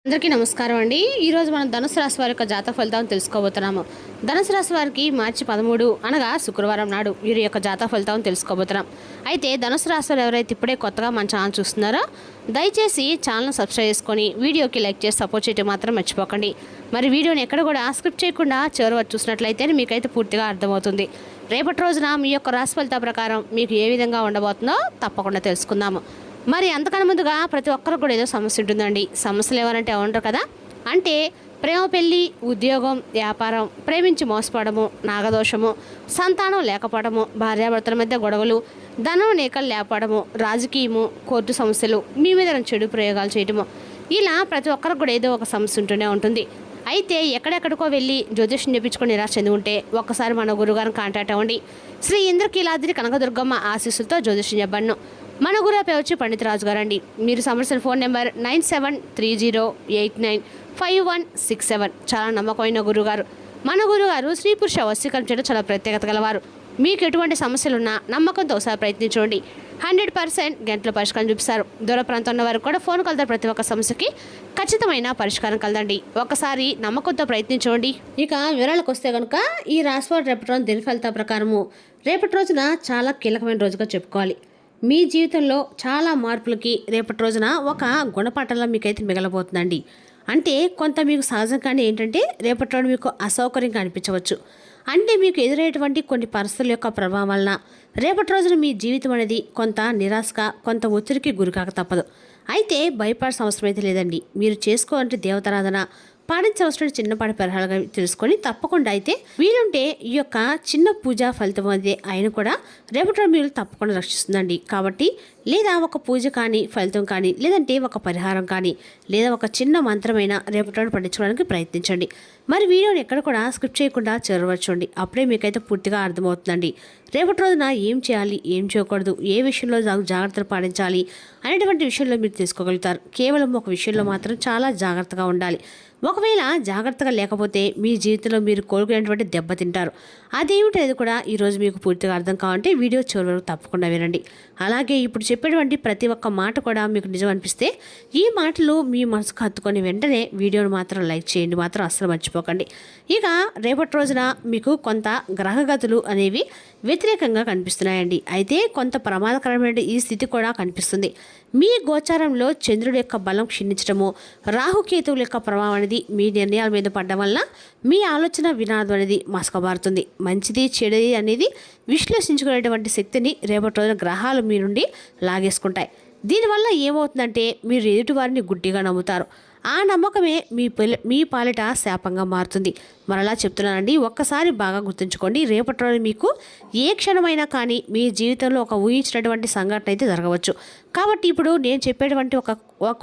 అందరికీ నమస్కారం అండి. ఈరోజు మనం ధనుసు రాశి వారి యొక్క జాతక ఫలితాలను తెలుసుకోబోతున్నాము. ధనుసు రాశి వారికి మార్చి 13 అనగా శుక్రవారం నాడు వీరి యొక్క జాతక ఫలితాలను తెలుసుకోబోతున్నాం. అయితే ధనుసు రాశి వారు ఎవరైతే ఇప్పుడే కొత్తగా మన ఛానల్ చూస్తున్నారో దయచేసి ఛానల్ సబ్స్క్రైబ్ చేసుకొని వీడియోకి లైక్ చేసి సపోర్ట్ చేయడం మాత్రం మర్చిపోకండి. మరి వీడియోని ఎక్కడ కూడా స్క్రిప్ట్ చేయకుండా చివరి వరకు చూసినట్లయితే మీకైతే పూర్తిగా అర్థమవుతుంది. రేపటి రోజున మీ యొక్క రాశి ఫలితాల ప్రకారం మీకు ఏ విధంగా ఉండబోతుందో తప్పకుండా తెలుసుకుందాము. మరి అంతకన్నా ముందుగా ప్రతి ఒక్కరికి కూడా ఏదో సమస్య ఉంటుందండి. సమస్యలు ఎవరంటే ఉండరు కదా. అంటే ప్రేమ, పెళ్ళి, ఉద్యోగం, వ్యాపారం, ప్రేమించి మోసపోవడము, నాగదోషము, సంతానం లేకపోవడము, భార్యాభర్తల మధ్య గొడవలు, ధనం నేకలు లేకపోవడము, రాజకీయము, కోర్టు సమస్యలు, మీ మీద చెడు ప్రయోగాలు చేయడము, ఇలా ప్రతి ఒక్కరికి కూడా ఏదో ఒక సమస్య ఉంటూనే ఉంటుంది. అయితే ఎక్కడెక్కడికో వెళ్ళి జ్యోతిష్యం చెప్పించుకొని నిరాశ చెంది ఉంటే ఒక్కసారి మన గురుగారిని కాంటాక్ట్ అవ్వండి. శ్రీ ఇంద్రకీలాద్రి కనకదుర్గమ్మ ఆశీస్సులతో జ్యోతిష్యం చెప్పను. మన గురువు వచ్చి పండిత రాజు గారు అండి. మీరు సమస్యల ఫోన్ నెంబర్ 9730895167. చాలా నమ్మకమైన గురుగారు. మన గురుగారు స్త్రీ పురుష వశీకరణ చేయడం చాలా ప్రత్యేకత గలవారు. మీకు ఎటువంటి సమస్యలున్నా నమ్మకంతో ఒకసారి ప్రయత్నించండి. 100% గంటల పరిష్కారం చూపిస్తారు. దూర ప్రాంతం ఉన్న వారు కూడా ఫోన్ కలదారు. ప్రతి ఒక్క సమస్యకి ఖచ్చితమైన పరిష్కారం కలదండి. ఒకసారి నమ్మకంతో ప్రయత్నించండి. ఇక వివరాలకు వస్తే కనుక ఈ రాశివారి రేపటి రోజు దిన ఫలితాల ప్రకారము రేపటి రోజున చాలా కీలకమైన రోజుగా చెప్పుకోవాలి. మీ జీవితంలో చాలా మార్పులకి రేపటి రోజున ఒక గుణపాఠంలో మీకైతే మిగలబోతుందండి. అంటే కొంత మీకు సహజంగానే ఏంటంటే రేపటి రోజు మీకు అసౌకర్యంగా అనిపించవచ్చు. అంటే మీకు ఎదురయ్యేటువంటి కొన్ని పరిస్థితుల యొక్క ప్రభావం వలన రేపటి రోజున మీ జీవితం అనేది కొంత నిరాశగా, కొంత ఒత్తిడికి గురికాక తప్పదు. అయితే భయపడాల్సిన అవసరం అయితే లేదండి. మీరు చేసుకోవాలంటే దేవతారాధన, పాటించవలసిన చిన్నపాటి పరిహారాలుగా తెలుసుకొని తప్పకుండా అయితే వీలుంటే ఈ యొక్క చిన్న పూజ ఫలితం అనేది ఆయన కూడా రేపటి మీరు తప్పకుండా రక్షిస్తుందండి. కాబట్టి లేదా ఒక పూజ కానీ, ఫలితం కానీ, లేదంటే ఒక పరిహారం కానీ, లేదా ఒక చిన్న మంత్రమైన రేపటి పఠించుకోవడానికి ప్రయత్నించండి. మరి వీడియోని ఎక్కడ కూడా స్కిప్ చేయకుండా చేరవచ్చండి. అప్పుడే మీకైతే పూర్తిగా అర్థమవుతుందండి. రేపటి రోజున ఏం చేయాలి, ఏం చేయకూడదు, ఏ విషయంలో జాగ్రత్తలు పాటించాలి అనేటువంటి విషయంలో మీరు తెలుసుకోగలుగుతారు. కేవలం ఒక విషయంలో మాత్రం చాలా జాగ్రత్తగా ఉండాలి. ఒకవేళ జాగ్రత్తగా లేకపోతే మీ జీవితంలో మీరు కోరుకునేటువంటి దెబ్బతింటారు. అదేమిటనేది కూడా ఈరోజు మీకు పూర్తిగా అర్థం కావాలంటే వీడియో చివరి వరకు తప్పకుండా వినండి. అలాగే ఇప్పుడు చెప్పేటువంటి ప్రతి ఒక్క మాట కూడా మీకు నిజం అనిపిస్తే ఈ మాటలు మీ మనసుకు హత్తుకొని వెంటనే వీడియోను మాత్రం లైక్ చేయండి, మాత్రం అస్సలు మర్చిపోకండి. ఇక రేపటి రోజున మీకు కొంత గ్రహగతులు అనేవి వ్యతిరేకంగా కనిపిస్తున్నాయండి. అయితే కొంత ప్రమాదకరమైన ఈ స్థితి కూడా కనిపిస్తుంది. మీ గోచారంలో చంద్రుడి యొక్క బలం క్షీణించడము, రాహుకేతువుల యొక్క ప్రభావం అనేది మీ నిర్ణయాల మీద పడడం వల్ల మీ ఆలోచన వినాదం అనేది మసకబారుతుంది. మంచిది చెడుది అనేది విశ్లేషించుకునేటువంటి శక్తిని రేపటి రోజున గ్రహాలు మీ నుండి లాగేసుకుంటాయి. దీనివల్ల ఏమవుతుందంటే మీరు ఎదుటి వారిని గుడ్డిగా నమ్ముతారు. ఆ నమ్మకమే మీ పాలిట శాపంగా మారుతుంది. మరలా చెప్తున్నానండి, ఒక్కసారి బాగా గుర్తుంచుకోండి. రేపటి రోజు మీకు ఏ క్షణమైనా కానీ మీ జీవితంలో ఒక ఊహించినటువంటి సంఘటన అయితే జరగవచ్చు. కాబట్టి ఇప్పుడు నేను చెప్పేటువంటి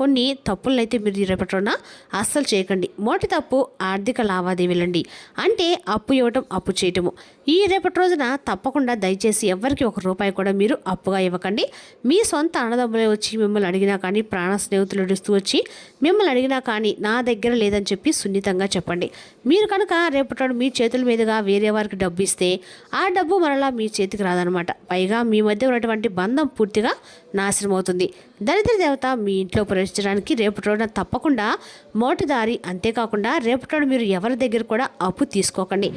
కొన్ని తప్పులను అయితే మీరు రేపటి రోజున అస్సలు చేయకండి. మొదటి తప్పు ఆర్థిక లావాదేవీలండి. అంటే అప్పు ఇవ్వటం, అప్పు చేయటము. ఈ రేపటి రోజున తప్పకుండా దయచేసి ఎవరికి ₹1 కూడా మీరు అప్పుగా ఇవ్వకండి. మీ సొంత అన్నదమ్ములే వచ్చి మిమ్మల్ని అడిగినా కానీ, ప్రాణ స్నేహితులు నడుస్తూ వచ్చి మిమ్మల్ని అడిగినా కానీ నా దగ్గర లేదని చెప్పి సున్నితంగా చెప్పండి. మీరు కనుక రేపటి మీ చేతుల మీదుగా వేరే వారికి డబ్బు ఇస్తే ఆ డబ్బు మరలా మీ చేతికి రాదనమాట. పైగా మీ మధ్య ఉన్నటువంటి బంధం పూర్తిగా నాశనం అవుతుంది. దరిద్ర దేవత మీ ఇంట్లో ప్రవేశించడానికి రేపటి రోజున తప్పకుండా మోటిదారి. అంతేకాకుండా రేపటి రోజు మీరు ఎవరి దగ్గర కూడా అప్పు తీసుకోకండి.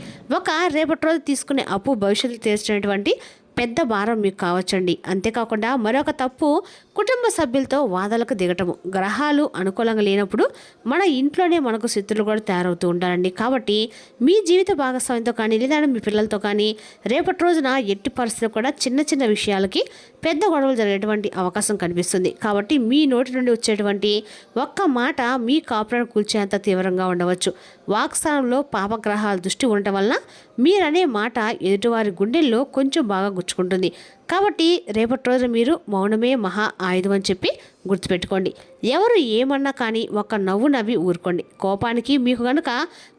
రేపటి రోజు తీసుకునే అప్పు భవిష్యత్తు తీర్చినటువంటి పెద్ద భారం మీకు కావచ్చండి. అంతేకాకుండా మరొక తప్పు కుటుంబ సభ్యులతో వాదనలకు దిగటము. గ్రహాలు అనుకూలంగా లేనప్పుడు మన ఇంట్లోనే మనకు శత్రులు కూడా తయారవుతూ ఉంటారండి. కాబట్టి మీ జీవిత భాగస్వామితో కానీ, లేదా మీ పిల్లలతో కానీ రేపటి రోజున ఎట్టి పరిస్థితులు కూడా చిన్న చిన్న విషయాలకి పెద్ద గొడవలు జరిగేటువంటి అవకాశం కనిపిస్తుంది. కాబట్టి మీ నోటి నుండి వచ్చేటువంటి ఒక్క మాట మీ కాపురాన్ని కూల్చేంత తీవ్రంగా ఉండవచ్చు. వాక్స్థానంలో పాపగ్రహాల దృష్టి ఉండటం వలన మీరనే మాట ఎదుటివారి గుండెల్లో కొంచెం బాగా గుచ్చుకుంటుంది. కాబట్టి రేపటి రోజు మీరు మౌనమే మహా ఆయుధం అని చెప్పి గుర్తుపెట్టుకోండి. ఎవరు ఏమన్నా కానీ ఒక నవ్వు నవ్వి ఊరుకోండి. మీకు కనుక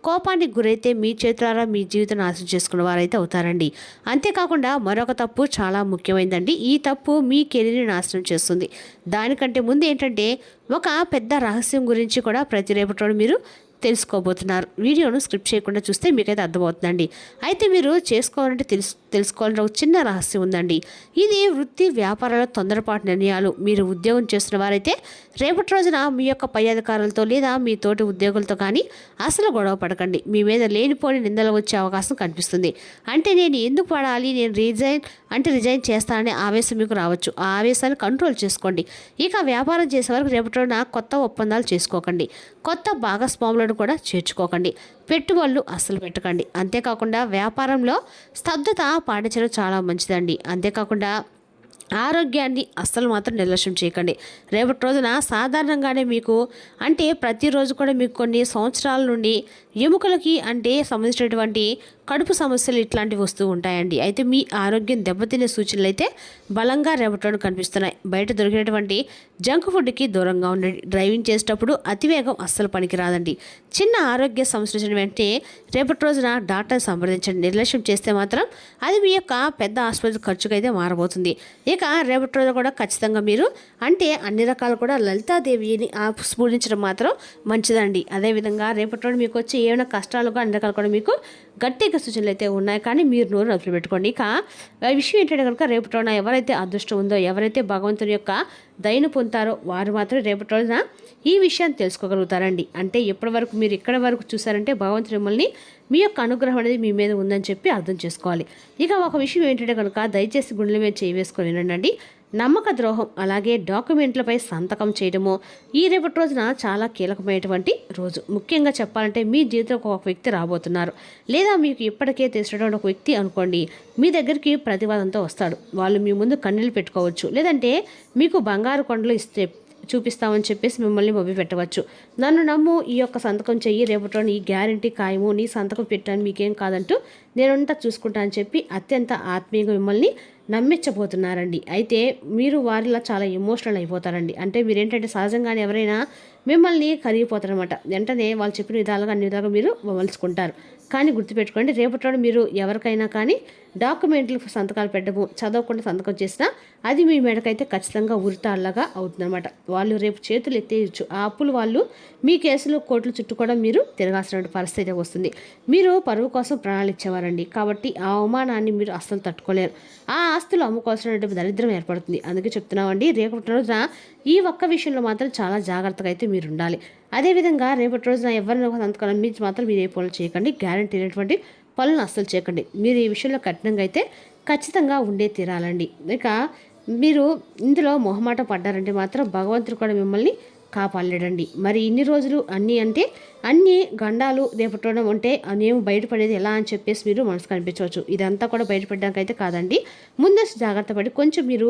కోపానికి గురైతే మీ చేతులారా మీ జీవితం నాశనం చేసుకున్న వారైతే అవుతారండి. అంతేకాకుండా మరొక తప్పు చాలా ముఖ్యమైనదండి. ఈ తప్పు మీ కెరీర్ని నాశనం చేస్తుంది. దానికంటే ముందు ఏంటంటే ఒక పెద్ద రహస్యం గురించి కూడా ప్రతి రేపటి రోజు మీరు తెలుసుకోబోతున్నారు. వీడియోను స్క్రిప్ట్ చేయకుండా చూస్తే మీకైతే అర్థమవుతుందండి. అయితే మీరు చేసుకోవాలంటే తెలుసుకోవాలంటే ఒక చిన్న రహస్యం ఉందండి. ఇది వృత్తి వ్యాపారాల తొందరపాటు నిర్ణయాలు, మీరు ఉద్యోగం చేస్తున్న జన్మించిన వారైతే రేపటి రోజున మీ యొక్క పై అధికారులతో లేదా మీ తోటి ఉద్యోగులతో కానీ అసలు గొడవ పడకండి. మీ మీద లేనిపోని నిందలు వచ్చే అవకాశం కనిపిస్తుంది. అంటే నేను ఎందుకు పడాలి, నేను రిజైన్ చేస్తాననే ఆవేశం మీకు రావచ్చు. ఆ ఆవేశాన్ని కంట్రోల్ చేసుకోండి. ఇక వ్యాపారం చేసే వరకు రేపటి రోజున కొత్త ఒప్పందాలు చేసుకోకండి. కొత్త భాగస్వాములను కూడా చేర్చుకోకండి. పెట్టుబడులు అస్సలు పెట్టకండి. అంతేకాకుండా వ్యాపారంలో స్తబ్దత పాటించడం చాలా మంచిదండి. అంతేకాకుండా ఆరోగ్యాన్ని అస్సలు మాత్రం నిర్లక్ష్యం చేయకండి. రేపటి రోజున సాధారణంగానే మీకు అంటే ప్రతిరోజు కూడా మీకు కొన్ని సంవత్సరాల నుండి ఎముకలకి అంటే సంబంధించినటువంటి కడుపు సమస్యలు ఇట్లాంటివి వస్తూ ఉంటాయండి. అయితే మీ ఆరోగ్యం దెబ్బతినే సూచనలు అయితే బలంగా రేపటి రోజున కనిపిస్తున్నాయి. బయట దొరికినటువంటి జంక్ ఫుడ్కి దూరంగా ఉండండి. డ్రైవింగ్ చేసేటప్పుడు అతివేగం అస్సలు పనికిరాదండి. చిన్న ఆరోగ్య సమస్య వచ్చిన వెంటనే రేపటి రోజున డాక్టర్ని సంప్రదించండి. నిర్లక్ష్యం చేస్తే మాత్రం అది మీ యొక్క పెద్ద ఆసుపత్రి ఖర్చుకైతే మారబోతుంది. ఇక రేపటి రోజు కూడా ఖచ్చితంగా మీరు అంటే అన్ని రకాలు కూడా లలితాదేవిని స్ఫూరించడం మాత్రం మంచిదండి. అదేవిధంగా రేపటి రోజు మీకు వచ్చి ఏమైనా కష్టాలుగా అన్ని రకాలు కూడా మీకు గట్టిగా సూచనలు అయితే ఉన్నాయి, కానీ మీరు నోరు అదుపులో పెట్టుకోండి. ఇక విషయం ఏంటంటే కనుక రేపటి రోజున ఎవరైతే అదృష్టం ఉందో, ఎవరైతే భగవంతుని యొక్క దయను పొందుతారో వారు మాత్రం రేపటి రోజున ఈ విషయాన్ని తెలుసుకోగలుగుతారండి. అంటే ఎప్పటి వరకు మీరు ఇక్కడ వరకు చూసారంటే భగవంతుడు మిమ్మల్ని మీ యొక్క అనుగ్రహం అనేది మీ మీద ఉందని చెప్పి అర్థం చేసుకోవాలి. ఇక ఒక విషయం ఏంటంటే కనుక దయచేసి గుండెల మీద చేయి వేసుకొని వినండి. నమ్మక ద్రోహం అలాగే డాక్యుమెంట్లపై సంతకం చేయడము ఈ రేపటి రోజున చాలా కీలకమైనటువంటి రోజు. ముఖ్యంగా చెప్పాలంటే మీ జీవితంలో ఒక వ్యక్తి రాబోతున్నారు, లేదా మీకు ఇప్పటికే తెలిసినటువంటి ఒక వ్యక్తి అనుకోండి మీ దగ్గరికి ప్రతివాదంతో వస్తాడు. వాళ్ళు మీ ముందు కన్నీళ్ళు పెట్టుకోవచ్చు, లేదంటే మీకు బంగారు కొండలు చూపిస్తామని చెప్పేసి మిమ్మల్ని మొబ్బి పెట్టవచ్చు. నన్ను నమ్ము, ఈ యొక్క సంతకం చెయ్యి, రేపటి ఈ గ్యారంటీ ఖాయము, నీ సంతకం పెట్టాను మీకేం కాదంటూ నేనంతా చూసుకుంటా అని చెప్పి అత్యంత ఆత్మీయంగా మిమ్మల్ని నమ్మించబోతున్నారండి. అయితే మీరు వారిలా చాలా ఎమోషనల్ అయిపోతారండి. అంటే మీరేంటంటే సహజంగానే ఎవరైనా మిమ్మల్ని కరిగిపోతారనమాట. వెంటనే వాళ్ళు చెప్పిన విధాలుగా అన్ని విధాలుగా మీరు మలుచుకుంటారు. కానీ గుర్తుపెట్టుకోండి, రేపటి మీరు ఎవరికైనా కానీ డాక్యుమెంట్లకు సంతకాలు పెట్టడము, చదవకుండా సంతకం చేసినా అది మీ మెడకైతే ఖచ్చితంగా ఉరితాళ్ళగా అవుతుందన్నమాట. వాళ్ళు రేపు చేతులు ఎత్తేయచ్చు. ఆ అప్పులు వాళ్ళు మీ కేసులు కోర్టులు చుట్టూ కూడా మీరు తిరగాల్సిన పరిస్థితి వస్తుంది. మీరు పరువు కోసం ప్రాణాలు ఇచ్చేవారండి. కాబట్టి ఆ అవమానాన్ని మీరు అస్సలు తట్టుకోలేరు. ఆ ఆస్తులు అమ్ముకోవాల్సినటువంటి దరిద్రం ఏర్పడుతుంది. అందుకే చెప్తున్నామండి, రేపటి రోజున ఈ ఒక్క విషయంలో మాత్రం చాలా జాగ్రత్తగా అయితే మీరు ఉండాలి. అదేవిధంగా రేపటి రోజున ఎవరిని సంతకాలు అమ్మించి మాత్రం మీరు ఏ పనులు చేయకండి. గ్యారంటీ అయినటువంటి పనులను అస్సలు చేయకండి. మీరు ఈ విషయంలో కఠినంగా అయితే ఖచ్చితంగా ఉండే తీరాలండి. ఇక మీరు ఇందులో మొహమాట పడ్డారంటే మాత్రం భగవంతుడు కూడా మిమ్మల్ని కాపాడలేడండి. మరి ఇన్ని రోజులు అన్ని గండాలు రేపటి ఉంటే మేము బయటపడేది ఎలా అని చెప్పేసి మీరు మనసు కనిపించవచ్చు. ఇదంతా కూడా బయటపడడానికి అయితే కాదండి. ముందస్తు జాగ్రత్త పడి కొంచెం మీరు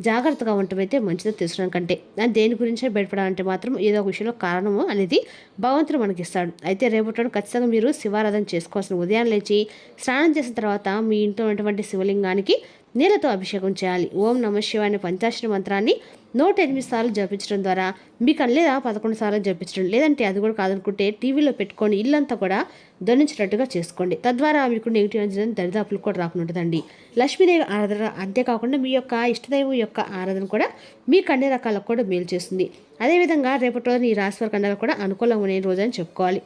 జాగ్రత్తగా ఉండటమైతే మంచిదో తెలుసుకోవడం కంటే దేని గురించే బయటపడాలంటే మాత్రం ఏదో ఒక విషయంలో కారణము అనేది భగవంతుడు మనకి ఇస్తాడు. అయితే రేపటి ఖచ్చితంగా మీరు శివారాధన చేసుకోవాల్సిన ఉదయం లేచి స్నానం చేసిన తర్వాత మీ ఇంట్లో ఉన్నటువంటి శివలింగానికి నీళ్ళతో అభిషేకం చేయాలి. ఓం నమ శివాయ అనే పంచాక్షరి మంత్రాన్ని 108 సార్లు జపించడం ద్వారా మీకు లేదా 11 సార్లు జపించడం, లేదంటే అది కూడా కాదనుకుంటే టీవీలో పెట్టుకొని ఇల్లంతా కూడా ధ్వనించినట్టుగా చేసుకోండి. తద్వారా మీకు నెగిటివ్ ఎనర్జీ దరిదాపులు కూడా రాకుంటుందండి. లక్ష్మీదేవి ఆరాధన, అంతేకాకుండా మీ యొక్క ఇష్టదైవం యొక్క ఆరాధన కూడా మీకు అన్ని రకాలకు కూడా మేలు చేస్తుంది. అదేవిధంగా రేపటి రోజున ఈ రాశి వారికి అందరూ కూడా అనుకూలంగా ఉండే రోజు అని చెప్పుకోవాలి.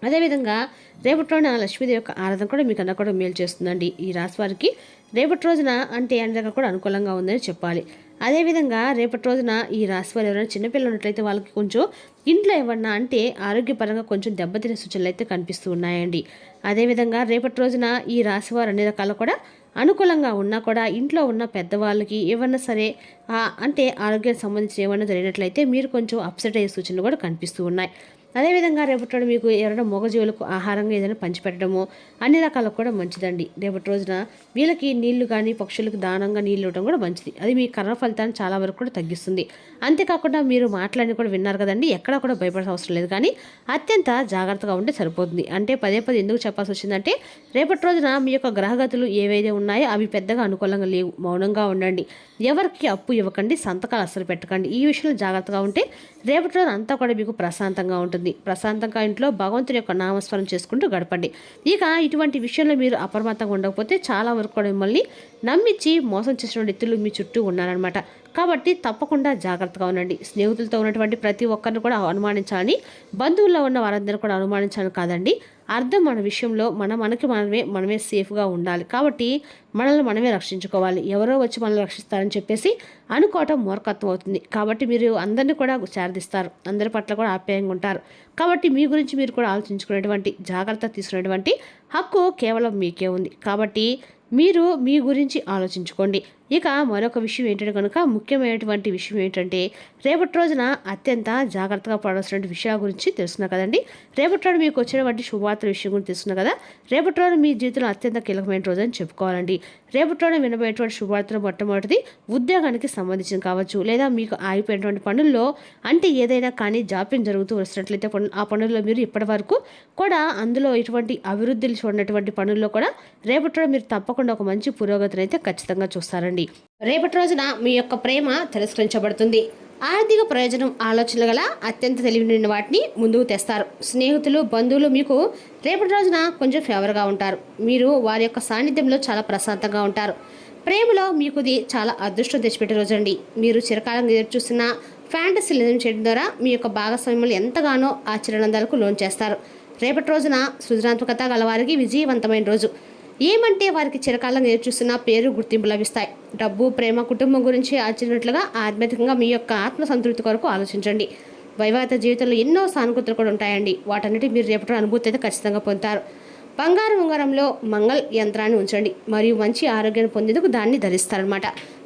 అదేవిధంగా రేపటి రోజున లక్ష్మీదేవి యొక్క ఆరాధన కూడా మీకు అందరూ కూడా మేలు చేస్తుందండి. ఈ రాశి వారికి రేపటి రోజున అంటే అందరికీ కూడా అనుకూలంగా ఉందని చెప్పాలి. అదేవిధంగా రేపటి రోజున ఈ రాశి వారు ఎవరైనా చిన్నపిల్లలు ఉన్నట్లయితే వాళ్ళకి కొంచెం ఇంట్లో ఏమన్నా అంటే ఆరోగ్యపరంగా కొంచెం దెబ్బతినే సూచనలు అయితే కనిపిస్తూ ఉన్నాయండి. అదేవిధంగా రేపటి రోజున ఈ రాశి వారు అన్ని రకాలు కూడా అనుకూలంగా ఉన్నా కూడా ఇంట్లో ఉన్న పెద్దవాళ్ళకి ఏమన్నా సరే అంటే ఆరోగ్యానికి సంబంధించి ఏమన్నా జరిగినట్లయితే మీరు కొంచెం అప్సెట్ అయ్యే సూచనలు కూడా కనిపిస్తూ ఉన్నాయి. అదేవిధంగా రేపటి మీకు ఎవరైనా మూగజీవులకు ఆహారంగా ఏదైనా పంచిపెట్టడము అన్ని రకాలకు కూడా మంచిదండి. రేపటి రోజున వీళ్ళకి నీళ్లు కానీ పక్షులకు దానంగా నీళ్ళు ఇవ్వడం కూడా మంచిది. అది మీ కర్మ ఫలితాన్ని చాలా వరకు కూడా తగ్గిస్తుంది. అంతేకాకుండా మీరు మాటలన్నీ కూడా విన్నారు కదండి, ఎక్కడా కూడా భయపడాల్సిన అవసరం లేదు, కానీ అత్యంత జాగ్రత్తగా ఉంటే సరిపోతుంది. అంటే పదే ఎందుకు చెప్పాల్సి వచ్చిందంటే రేపటి రోజున మీ యొక్క గ్రహగతులు ఏవైతే ఉన్నాయో అవి పెద్దగా అనుకూలంగా లేవు. మౌనంగా ఉండండి. ఎవరికి అప్పు ఇవ్వకండి, సంతకాలు అస్సలు పెట్టకండి. ఈ విషయంలో జాగ్రత్తగా ఉంటే రేపటి రోజు అంతా కూడా మీకు ప్రశాంతంగా ఉంటుంది. ప్రశాంతంగా ఇంట్లో భగవంతుని యొక్క నామస్మరణ చేసుకుంటూ గడపండి. ఇక ఇటువంటి విషయంలో మీరు అప్రమత్తంగా ఉండకపోతే చాలా వరకు కూడా మిమ్మల్ని నమ్మించి మోసం చేసిన వ్యక్తులు మీ చుట్టూ ఉన్నారనమాట. కాబట్టి తప్పకుండా జాగ్రత్తగా ఉండండి. స్నేహితులతో ఉన్నటువంటి ప్రతి ఒక్కరిని కూడా అనుమానించాలని, బంధువుల్లో ఉన్న వారందరూ కూడా అనుమానించాలని కాదండి, అర్థం మన విషయంలో మనకి మనమే సేఫ్గా ఉండాలి. కాబట్టి మనల్ని మనమే రక్షించుకోవాలి. ఎవరో వచ్చి మనల్ని రక్షిస్తారని చెప్పేసి అనుకోవటం మూర్ఖత్వం అవుతుంది. కాబట్టి మీరు అందరినీ కూడా శారదిస్తారు, అందరి పట్ల కూడా ఆప్యాయంగా ఉంటారు. కాబట్టి మీ గురించి మీరు కూడా ఆలోచించుకునేటువంటి, జాగ్రత్త తీసుకునేటువంటి హక్కు కేవలం మీకే ఉంది. కాబట్టి మీరు మీ గురించి ఆలోచించుకోండి. ఇక మరొక విషయం ఏంటంటే కనుక, ముఖ్యమైనటువంటి విషయం ఏంటంటే, రేపటి రోజున అత్యంత జాగ్రత్తగా పడాల్సిన విషయాల గురించి తెలుసుకున్నా కదండి. రేపటి రోజు మీకు వచ్చినటువంటి శుభవార్తల విషయం గురించి తెలుసుకున్నా కదా. రేపటి రోజు మీ జీవితంలో అత్యంత కీలకమైన రోజు అని చెప్పుకోవాలండి. రేపటి రోజు వినబోయేటువంటి శుభవార్తలు మొట్టమొదటిది ఉద్యోగానికి సంబంధించింది కావచ్చు, లేదా మీకు ఆగిపోయినటువంటి పనుల్లో అంటే ఏదైనా కానీ జాప్యం జరుగుతూ వస్తున్నట్లయితే ఆ పనుల్లో మీరు ఇప్పటి వరకు కూడా అందులో ఎటువంటి అభివృద్ధులు చూడనటువంటి పనుల్లో కూడా రేపటి రోజు మీరు తప్పకుండా ఒక మంచి పురోగతిని అయితే ఖచ్చితంగా చూస్తారండి. రేపటి రోజున మీ యొక్క ప్రేమ తిరస్కరించబడుతుంది. ఆర్థిక ప్రయోజనం ఆలోచనలు గల అత్యంత తెలివిన వాటిని ముందుకు తెస్తారు. స్నేహితులు, బంధువులు మీకు రేపటి రోజున కొంచెం ఫేవర్గా ఉంటారు. మీరు వారి యొక్క సాన్నిధ్యంలో చాలా ప్రశాంతంగా ఉంటారు. ప్రేమలో మీకు ఇది చాలా అదృష్టం తెచ్చిపెట్టే రోజు అండి. మీరు చిరకాలంగా ఎదురుచూస్తున్న ఫ్యాంటసీ నిజం చేయడం ద్వారా మీ యొక్క భాగస్వామ్యంలో ఎంతగానో ఆశ్చర్యానందాలకు లోన్ చేస్తారు. రేపటి రోజున సృజనాత్మకత గలవారికి విజయవంతమైన రోజు. ఏమంటే వారికి చిరకాలంగా ఎదురుచూస్తున్న పేరు, గుర్తింపు లభిస్తాయి. డబ్బు, ప్రేమ, కుటుంబం గురించి ఆచరినట్లుగా ఆధ్యాత్మికంగా మీ యొక్క ఆత్మసంతృప్తి కొరకు ఆలోచించండి. వైవాహిక జీవితంలో ఎన్నో సానుకూలతలు కూడా ఉంటాయండి. వాటన్నిటి మీరు రేపటి అనుభూతి అయితే ఖచ్చితంగా పొందుతారు. బంగారు ఉంగరంలో మంగళ యంత్రాన్ని ఉంచండి మరియు మంచి ఆరోగ్యాన్ని పొందేందుకు దాన్ని ధరిస్తారనమాట.